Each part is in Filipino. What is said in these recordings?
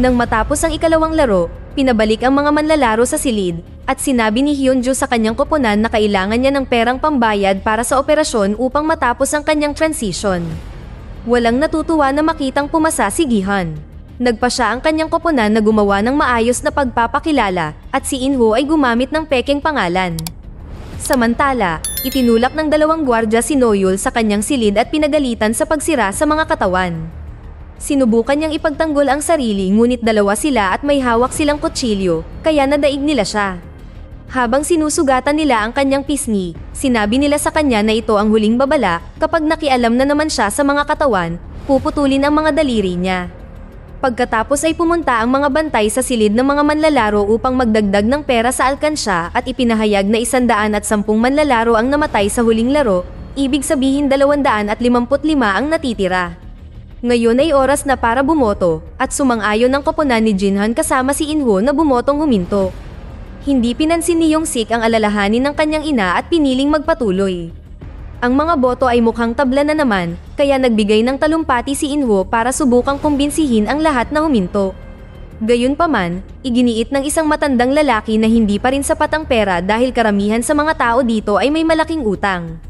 Nang matapos ang ikalawang laro, pinabalik ang mga manlalaro sa silid, at sinabi ni Hyunju sa kanyang koponan na kailangan niya ng perang pambayad para sa operasyon upang matapos ang kanyang transition. Walang natutuwa na makitang pumasa si Gihan. Nagpa siya ang kanyang koponan na gumawa ng maayos na pagpapakilala, at si Inho ay gumamit ng pekeng pangalan. Samantala, itinulak ng dalawang gwardya si Noyul sa kanyang silid at pinagalitan sa pagsira sa mga katawan. Sinubukan niyang ipagtanggol ang sarili ngunit dalawa sila at may hawak silang kutsilyo, kaya nadaig nila siya. Habang sinusugatan nila ang kanyang pisngi, sinabi nila sa kanya na ito ang huling babala, kapag nakialam na naman siya sa mga katawan, puputulin ang mga daliri niya. Pagkatapos ay pumunta ang mga bantay sa silid ng mga manlalaro upang magdagdag ng pera sa alkansya at ipinahayag na 110 manlalaro ang namatay sa huling laro, ibig sabihin 255 ang natitira. Ngayon ay oras na para bumoto, at sumang-ayon ang koponan ni Jinhan kasama si Inho na bumotong huminto. Hindi pinansin ni Yongsik ang alalahanin ng kanyang ina at piniling magpatuloy. Ang mga boto ay mukhang tabla na naman, kaya nagbigay ng talumpati si Inho para subukang kumbinsihin ang lahat na huminto. Gayunpaman, iginiit ng isang matandang lalaki na hindi pa rin sapat ang pera dahil karamihan sa mga tao dito ay may malaking utang.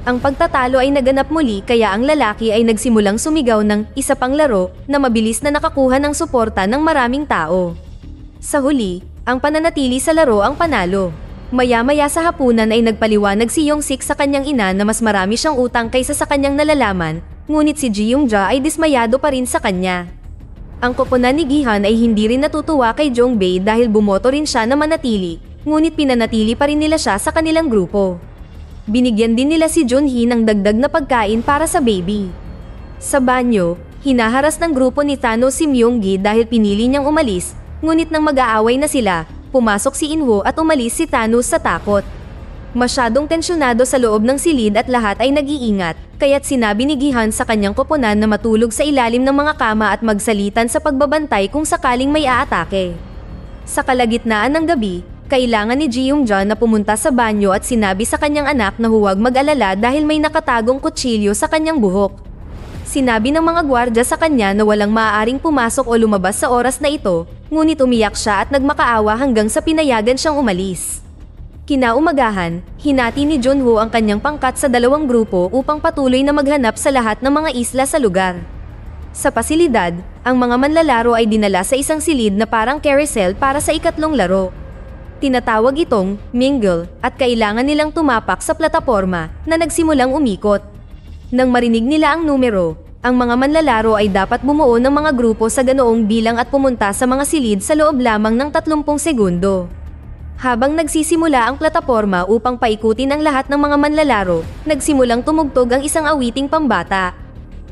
Ang pagtatalo ay naganap muli kaya ang lalaki ay nagsimulang sumigaw ng isa pang laro na mabilis na nakakuha ng suporta ng maraming tao. Sa huli, ang pananatili sa laro ang panalo. Maya-maya sa hapunan ay nagpaliwanag si Yongsik sa kanyang ina na mas marami siyang utang kaysa sa kanyang nalalaman, ngunit si Ji Yongja ay dismayado pa rin sa kanya. Ang koponan ni Gihan ay hindi rin natutuwa kay Jongbei dahil bumoto rin siya na manatili, ngunit pinanatili pa rin nila siya sa kanilang grupo. Binigyan din nila si Junhee ng dagdag na pagkain para sa baby. Sa banyo, hinaharas ng grupo ni Thanos si Myunggi dahil pinili niyang umalis, ngunit nang mag-aaway na sila, pumasok si Inho at umalis si Thanos sa takot. Masyadong tensyonado sa loob ng silid at lahat ay nag-iingat, kaya't sinabi ni Gihan sa kanyang koponan na matulog sa ilalim ng mga kama at magsalitan sa pagbabantay kung sakaling may aatake. Sa kalagitnaan ng gabi, kailangan ni Ji Yongja na pumunta sa banyo at sinabi sa kanyang anak na huwag mag-alala dahil may nakatagong kutsilyo sa kanyang buhok. Sinabi ng mga gwardya sa kanya na walang maaaring pumasok o lumabas sa oras na ito, ngunit umiyak siya at nagmakaawa hanggang sa pinayagan siyang umalis. Kinaumagahan, hinati ni Junho ang kanyang pangkat sa dalawang grupo upang patuloy na maghanap sa lahat ng mga isla sa lugar. Sa pasilidad, ang mga manlalaro ay dinala sa isang silid na parang carousel para sa ikatlong laro. Tinatawag itong mingle at kailangan nilang tumapak sa plataporma na nagsimulang umikot. Nang marinig nila ang numero, ang mga manlalaro ay dapat bumuo ng mga grupo sa ganoong bilang at pumunta sa mga silid sa loob lamang ng 30 segundo. Habang nagsisimula ang plataporma upang paikutin ang lahat ng mga manlalaro, nagsimulang tumugtog ang isang awiting pambata.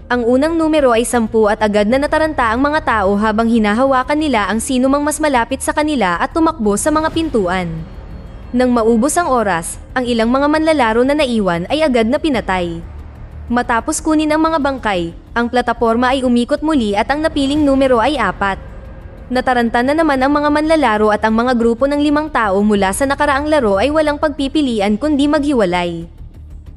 Ang unang numero ay 10 at agad na nataranta ang mga tao habang hinahawakan nila ang sino mang mas malapit sa kanila at tumakbo sa mga pintuan. Nang maubos ang oras, ang ilang mga manlalaro na naiwan ay agad na pinatay. Matapos kunin ang mga bangkay, ang plataporma ay umikot muli at ang napiling numero ay 4. Nataranta na naman ang mga manlalaro at ang mga grupo ng 5 tao mula sa nakaraang laro ay walang pagpipilian kundi maghiwalay.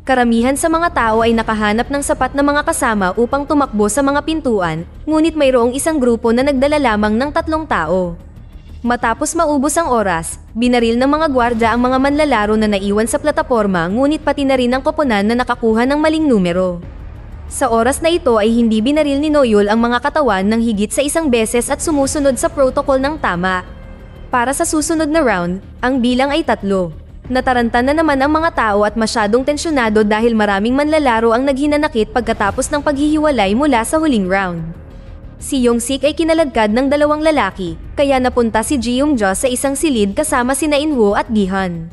Karamihan sa mga tao ay nakahanap ng sapat na mga kasama upang tumakbo sa mga pintuan, ngunit mayroong isang grupo na nagdala lamang ng 3 tao. Matapos maubos ang oras, binaril ng mga gwardya ang mga manlalaro na naiwan sa plataporma ngunit pati na rin ang koponan na nakakuha ng maling numero. Sa oras na ito ay hindi binaril ni Noyul ang mga katawan ng higit sa 1 beses at sumusunod sa protocol ng tama. Para sa susunod na round, ang bilang ay 3. Nataranta na naman ang mga tao at masyadong tensyonado dahil maraming manlalaro ang naghinanakit pagkatapos ng paghihiwalay mula sa huling round. Si Yongsik ay kinaladkad ng 2 lalaki, kaya napunta si Ji Yongja sa isang silid kasama sina Inho at Gihan.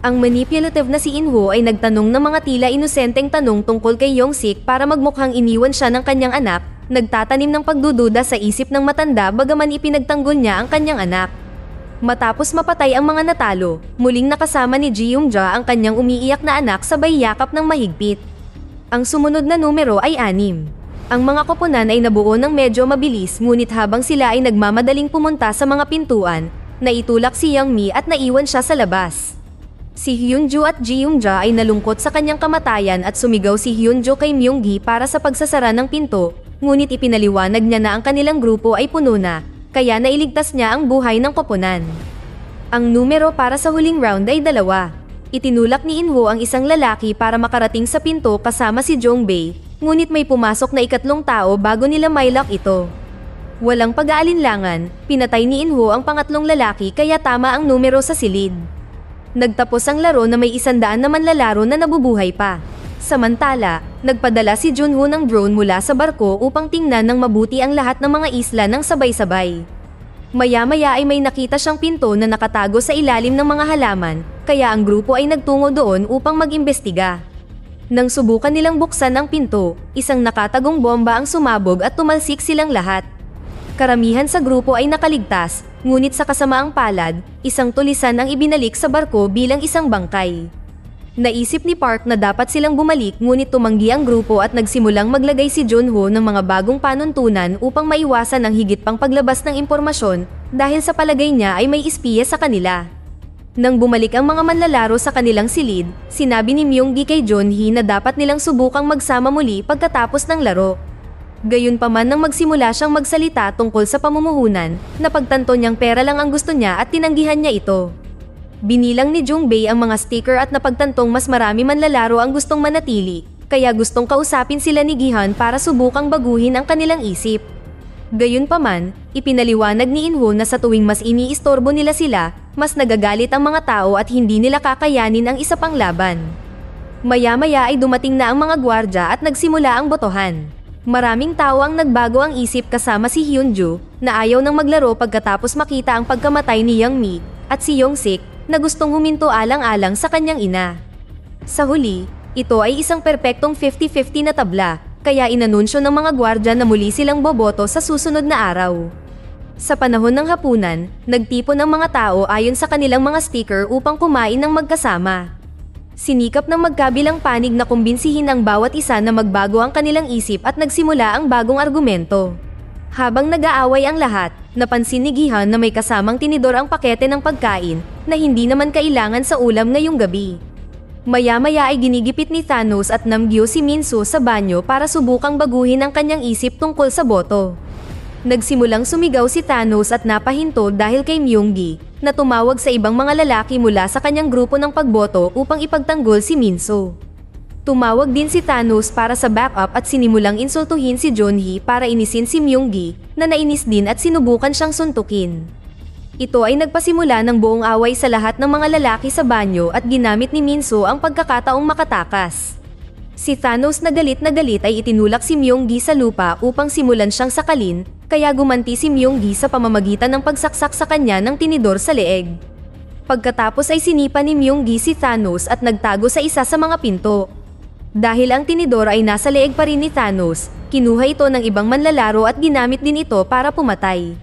Ang manipulative na si Inho ay nagtanong ng mga tila inosenteng tanong tungkol kay Yongsik para magmukhang iniwan siya ng kanyang anak, nagtatanim ng pagdududa sa isip ng matanda bagaman ipinagtanggol niya ang kanyang anak. Matapos mapatay ang mga natalo, muling nakasama ni Ji Yongja ang kanyang umiiyak na anak sabay yakap ng mahigpit. Ang sumunod na numero ay 6. Ang mga koponan ay nabuo ng medyo mabilis ngunit habang sila ay nagmamadaling pumunta sa mga pintuan, naitulak si Yang Mi at naiwan siya sa labas. Si Hyunju at Ji Yongja ay nalungkot sa kanyang kamatayan at sumigaw si Hyunju kay Myunggi para sa pagsasara ng pinto, ngunit ipinaliwanag niya na ang kanilang grupo ay puno na, kaya nailigtas niya ang buhay ng koponan. Ang numero para sa huling round ay 2. Itinulak ni Inho ang isang lalaki para makarating sa pinto kasama si Jongbei, ngunit may pumasok na ikatlong tao bago nila mailak ito. Walang pag-aalinlangan, pinatay ni Inho ang pangatlong lalaki kaya tama ang numero sa silid. Nagtapos ang laro na may 100 na manlalaro na nabubuhay pa. Samantala, nagpadala si Junho ng drone mula sa barko upang tingnan ng mabuti ang lahat ng mga isla ng sabay-sabay. Maya-maya ay may nakita siyang pinto na nakatago sa ilalim ng mga halaman, kaya ang grupo ay nagtungo doon upang mag-imbestiga. Nang subukan nilang buksan ang pinto, isang nakatagong bomba ang sumabog at tumalsik silang lahat. Karamihan sa grupo ay nakaligtas, ngunit sa kasamaang palad, isang tulisan ang ibinalik sa barko bilang isang bangkay. Naisip ni Park na dapat silang bumalik ngunit tumanggi ang grupo at nagsimulang maglagay si Junho ng mga bagong panuntunan upang maiwasan ang higit pang paglabas ng impormasyon dahil sa palagay niya ay may espiya sa kanila. Nang bumalik ang mga manlalaro sa kanilang silid, sinabi ni Myung-gi kay Junhee na dapat nilang subukang magsama muli pagkatapos ng laro. Gayunpaman nang magsimula siyang magsalita tungkol sa pamumuhunan, napagtanto niyang pera lang ang gusto niya at tinanggihan niya ito. Binilang ni Jongbei ang mga sticker at napagtantong mas marami manlalaro ang gustong manatili, kaya gustong kausapin sila ni Gihan para subukang baguhin ang kanilang isip. Gayunpaman, ipinaliwanag ni Inho na sa tuwing mas iniistorbo nila sila, mas nagagalit ang mga tao at hindi nila kakayanin ang isa pang laban. Maya-maya ay dumating na ang mga gwardya at nagsimula ang botohan. Maraming tao ang nagbago ang isip kasama si Hyunju, na ayaw nang maglaro pagkatapos makita ang pagkamatay ni Youngmi, at si Yongsik, na gustong huminto alang-alang sa kanyang ina. Sa huli, ito ay isang perpektong 50-50 na tabla, kaya inanunsyo ng mga gwardya na muli silang boboto sa susunod na araw. Sa panahon ng hapunan, nagtipon ang mga tao ayon sa kanilang mga sticker upang kumain ng magkasama. Sinikap ng magkabilang panig na kumbinsihin ang bawat isa na magbago ang kanilang isip at nagsimula ang bagong argumento. Habang nag-aaway ang lahat, napansin ni Gihan na may kasamang tinidor ang pakete ng pagkain na hindi naman kailangan sa ulam ngayong gabi. Maya-maya ay ginigipit ni Thanos at Namgyo si Minso sa banyo para subukang baguhin ang kanyang isip tungkol sa boto. Nagsimulang sumigaw si Thanos at napahinto dahil kay Myung-gi, na tumawag sa ibang mga lalaki mula sa kanyang grupo ng pagboto upang ipagtanggol si Minso. Tumawag din si Thanos para sa backup at sinimulang insultuhin si Jonhee para inisin si Myung-gi, na nainis din at sinubukan siyang suntukin. Ito ay nagpasimula ng buong away sa lahat ng mga lalaki sa banyo at ginamit ni Minso ang pagkakataong makatakas. Si Thanos na galit ay itinulak si Myung-gi sa lupa upang simulan siyang sakalin, kaya gumanti si Myung-gi sa pamamagitan ng pagsaksak sa kanya ng tinidor sa leeg. Pagkatapos ay sinipa ni Myung-gi si Thanos at nagtago sa isa sa mga pinto. Dahil ang tinidor ay nasa leeg pa rin ni Thanos, kinuha ito ng ibang manlalaro at ginamit din ito para pumatay.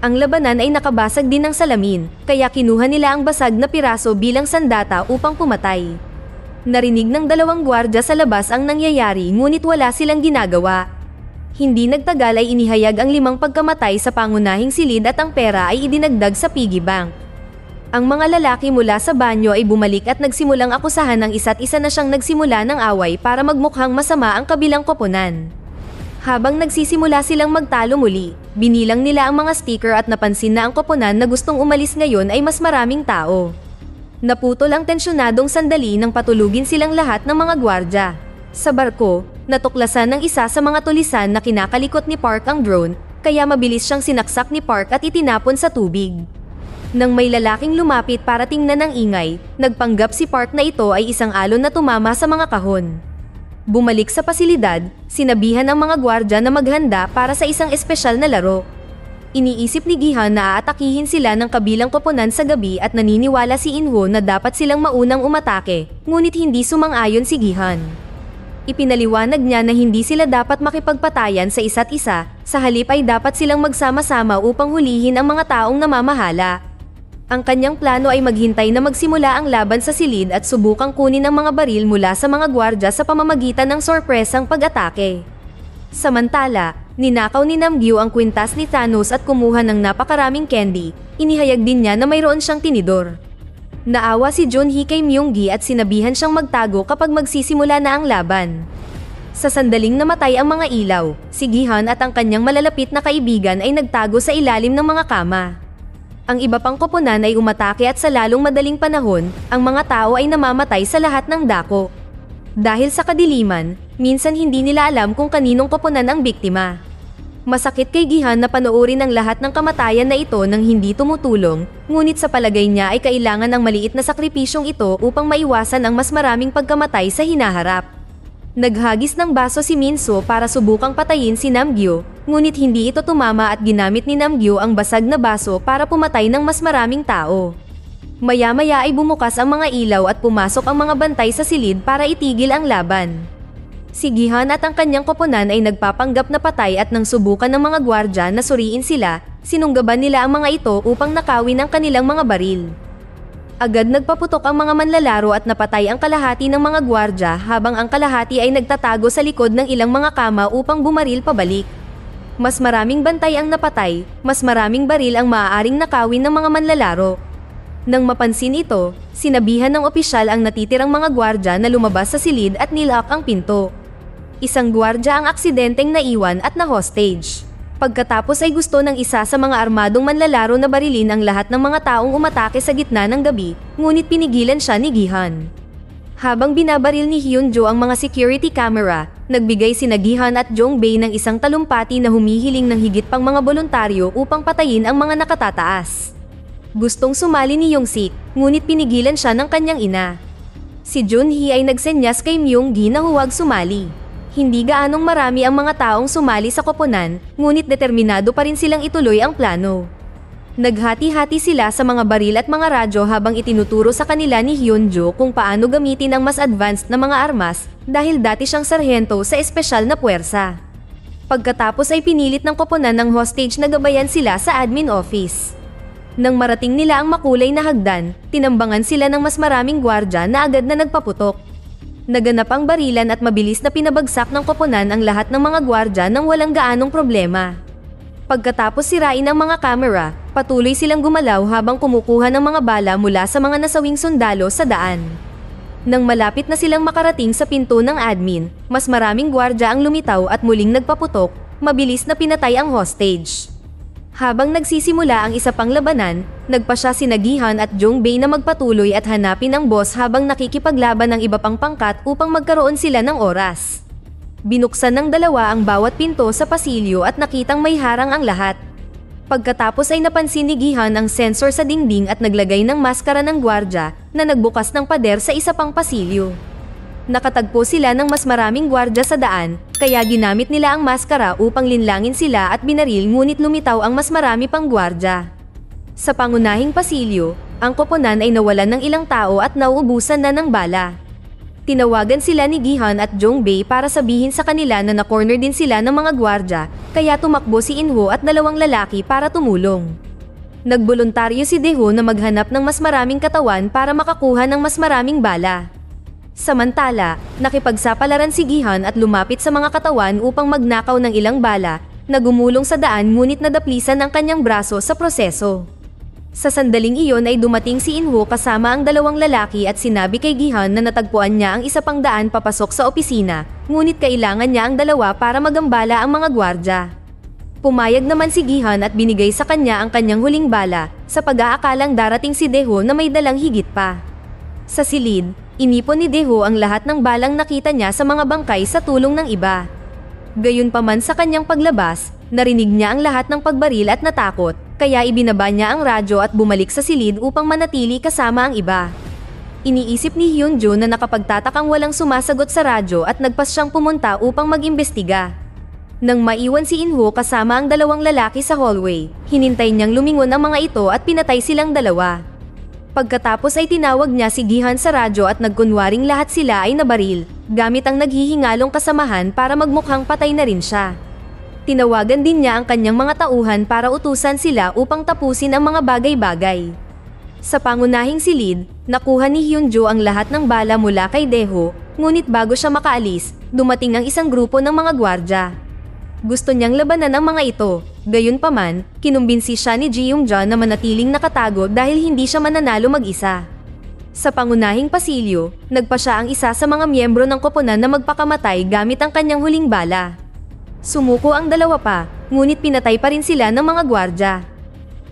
Ang labanan ay nakabasag din ng salamin, kaya kinuha nila ang basag na piraso bilang sandata upang pumatay. Narinig ng dalawang gwardya sa labas ang nangyayari ngunit wala silang ginagawa. Hindi nagtagal ay inihayag ang 5 pagkamatay sa pangunahing silid at ang pera ay idinagdag sa piggy bank. Ang mga lalaki mula sa banyo ay bumalik at nagsimulang akusahan ng isa't isa na siyang nagsimula ng away para magmukhang masama ang kabilang koponan. Habang nagsisimula silang magtalo muli, binilang nila ang mga sticker at napansin na ang koponan na gustong umalis ngayon ay mas maraming tao. Naputol ang tensyonadong sandali nang patulugin silang lahat ng mga gwardya. Sa barko, natuklasan ng isa sa mga tulisan na kinakalikot ni Park ang drone, kaya mabilis siyang sinaksak ni Park at itinapon sa tubig. Nang may lalaking lumapit para tingnan ang ingay, nagpanggap si Park na ito ay isang alon na tumama sa mga kahon. Bumalik sa pasilidad, sinabihan ang mga gwardya na maghanda para sa isang espesyal na laro. Iniisip ni Gihan na aatakihin sila ng kabilang koponan sa gabi at naniniwala si Inho na dapat silang maunang umatake, ngunit hindi sumang-ayon si Gihan. Ipinaliwanag niya na hindi sila dapat makipagpatayan sa isa't isa, sa halip ay dapat silang magsama-sama upang hulihin ang mga taong namamahala. Ang kanyang plano ay maghintay na magsimula ang laban sa silid at subukang kunin ang mga baril mula sa mga gwardya sa pamamagitan ng sorpresang pag-atake. Samantala, ninakaw ni Namgyo ang kwintas ni Thanos at kumuha ng napakaraming candy. Inihayag din niya na mayroon siyang tinidor. Naawa si Junhee kay Myung-gi at sinabihan siyang magtago kapag magsisimula na ang laban. Sa sandaling namatay ang mga ilaw, si Gihan at ang kanyang malalapit na kaibigan ay nagtago sa ilalim ng mga kama. Ang iba pang koponan ay umatake at sa lalong madaling panahon, ang mga tao ay namamatay sa lahat ng dako. Dahil sa kadiliman, minsan hindi nila alam kung kaninong koponan ang biktima. Masakit kay Gihan na panoorin ang lahat ng kamatayan na ito nang hindi tumutulong, ngunit sa palagay niya ay kailangan ng maliit na sakripisyong ito upang maiwasan ang mas maraming pagkamatay sa hinaharap. Naghagis ng baso si Minso para subukang patayin si Namgyo, ngunit hindi ito tumama at ginamit ni Namgyo ang basag na baso para pumatay ng mas maraming tao. Maya-maya ay bumukas ang mga ilaw at pumasok ang mga bantay sa silid para itigil ang laban. Si Gihan at ang kanyang koponan ay nagpapanggap na patay at nang subukan ng mga gwardya na suriin sila, sinunggaban nila ang mga ito upang nakawin ang kanilang mga baril. Agad nagpaputok ang mga manlalaro at napatay ang kalahati ng mga gwardya habang ang kalahati ay nagtatago sa likod ng ilang mga kama upang bumaril pabalik. Mas maraming bantay ang napatay, mas maraming baril ang maaaring nakawin ng mga manlalaro. Nang mapansin ito, sinabihan ng opisyal ang natitirang mga gwardya na lumabas sa silid at nilock ang pinto. Isang gwardya ang aksidenteng naiwan at na-hostage. Pagkatapos ay gusto ng isa sa mga armadong manlalaro na barilin ang lahat ng mga taong umatake sa gitna ng gabi, ngunit pinigilan siya ni Gihan. Habang binabaril ni Hyunjo ang mga security camera, nagbigay sina Gihan at Jongbei ng isang talumpati na humihiling ng higit pang mga voluntaryo upang patayin ang mga nakatataas. Gustong sumali ni Yongsik, ngunit pinigilan siya ng kanyang ina. Si Junhee ay nagsenyas kay Myunggi na huwag sumali. Hindi gaanong marami ang mga taong sumali sa koponan, ngunit determinado pa rin silang ituloy ang plano. Naghati-hati sila sa mga baril at mga radyo habang itinuturo sa kanila ni Hyunjo kung paano gamitin ang mas advanced na mga armas dahil dati siyang sarhento sa espesyal na puwersa. Pagkatapos ay pinilit ng koponan ng hostage na gabayan sila sa admin office. Nang marating nila ang makulay na hagdan, tinambangan sila ng mas maraming gwardya na agad na nagpaputok. Naganap ang barilan at mabilis na pinabagsak ng koponan ang lahat ng mga gwardya nang walang gaanong problema. Pagkatapos sirain ang mga kamera, patuloy silang gumalaw habang kumukuha ng mga bala mula sa mga nasawing sundalo sa daan. Nang malapit na silang makarating sa pinto ng admin, mas maraming gwardya ang lumitaw at muling nagpaputok, mabilis na pinatay ang hostage. Habang nagsisimula ang isa pang labanan, nagpa siya sina Gihan at Jongbei na magpatuloy at hanapin ang boss habang nakikipaglaban ng iba pang pangkat upang magkaroon sila ng oras. Binuksan ng dalawa ang bawat pinto sa pasilyo at nakitang may harang ang lahat. Pagkatapos ay napansin ni Gihan ang sensor sa dingding at naglagay ng maskara ng gwardya na nagbukas ng pader sa isa pang pasilyo. Nakatagpo sila ng mas maraming gwardya sa daan, kaya ginamit nila ang maskara upang linlangin sila at binaril ngunit lumitaw ang mas marami pang gwardya. Sa pangunahing pasilyo, ang koponan ay nawalan ng ilang tao at nauubusan na ng bala. Tinawagan sila ni Gihan at Jongbei para sabihin sa kanila na na-corner din sila ng mga gwardya, kaya tumakbo si Inho at dalawang lalaki para tumulong. Nagboluntaryo si Daeho na maghanap ng mas maraming katawan para makakuha ng mas maraming bala. Samantala, nakipagsapalaran si Gihan at lumapit sa mga katawan upang magnakaw ng ilang bala, na gumulong sa daan ngunit nadaplisan ang kanyang braso sa proseso. Sa sandaling iyon ay dumating si Inho kasama ang dalawang lalaki at sinabi kay Gihan na natagpuan niya ang isa pang daan papasok sa opisina, ngunit kailangan niya ang dalawa para magambala ang mga gwardya. Pumayag naman si Gihan at binigay sa kanya ang kanyang huling bala, sa pag-aakalang darating si Daeho na may dalang higit pa. Sa silid, inipon ni Daeho ang lahat ng balang nakita niya sa mga bangkay sa tulong ng iba. Gayunpaman sa kanyang paglabas, narinig niya ang lahat ng pagbaril at natakot, kaya ibinaba niya ang radyo at bumalik sa silid upang manatili kasama ang iba. Iniisip ni Hyunjo na nakapagtatakang walang sumasagot sa radyo at nagpas siyang pumunta upang mag-imbestiga. Nang maiwan si Inho kasama ang dalawang lalaki sa hallway, hinintay niyang lumingon ang mga ito at pinatay silang dalawa. Pagkatapos ay tinawag niya si Gihan sa radyo at nagkunwaring lahat sila ay nabaril, gamit ang naghihingalong kasamahan para magmukhang patay na rin siya. Tinawagan din niya ang kanyang mga tauhan para utusan sila upang tapusin ang mga bagay-bagay. Sa pangunahing silid, nakuha ni Hyunjo ang lahat ng bala mula kay Daeho, ngunit bago siya makaalis, dumating ang isang grupo ng mga gwardya. Gusto niyang labanan ang mga ito, gayunpaman, kinumbinsi siya ni Ji Young-ja na manatiling nakatago dahil hindi siya mananalo mag-isa. Sa pangunahing pasilyo, nagpa siya ang isa sa mga miyembro ng koponan na magpakamatay gamit ang kanyang huling bala. Sumuko ang dalawa pa, ngunit pinatay pa rin sila ng mga gwardya.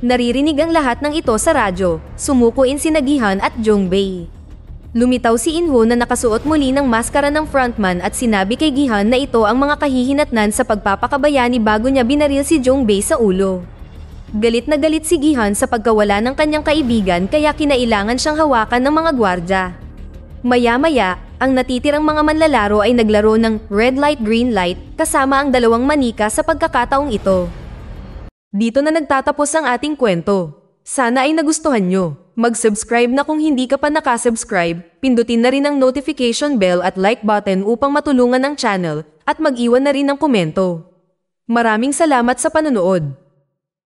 Naririnig ang lahat ng ito sa radyo, sumuko in sina Gi-hun at Jong-bae. Lumitaw si In-ho na nakasuot muli ng maskara ng frontman at sinabi kay Gi-hun na ito ang mga kahihinatnan sa pagpapakabayani bago niya binaril si Jong-bae sa ulo. Galit na galit si Gi-hun sa pagkawala ng kanyang kaibigan kaya kinailangan siyang hawakan ng mga gwardya. Maya-maya, ang natitirang mga manlalaro ay naglaro ng red light green light kasama ang dalawang manika sa pagkakataong ito. Dito na nagtatapos ang ating kwento. Sana ay nagustuhan nyo. Mag-subscribe na kung hindi ka pa nakasubscribe, pindutin na rin ang notification bell at like button upang matulungan ang channel, at mag-iwan na rin ng komento. Maraming salamat sa panonood.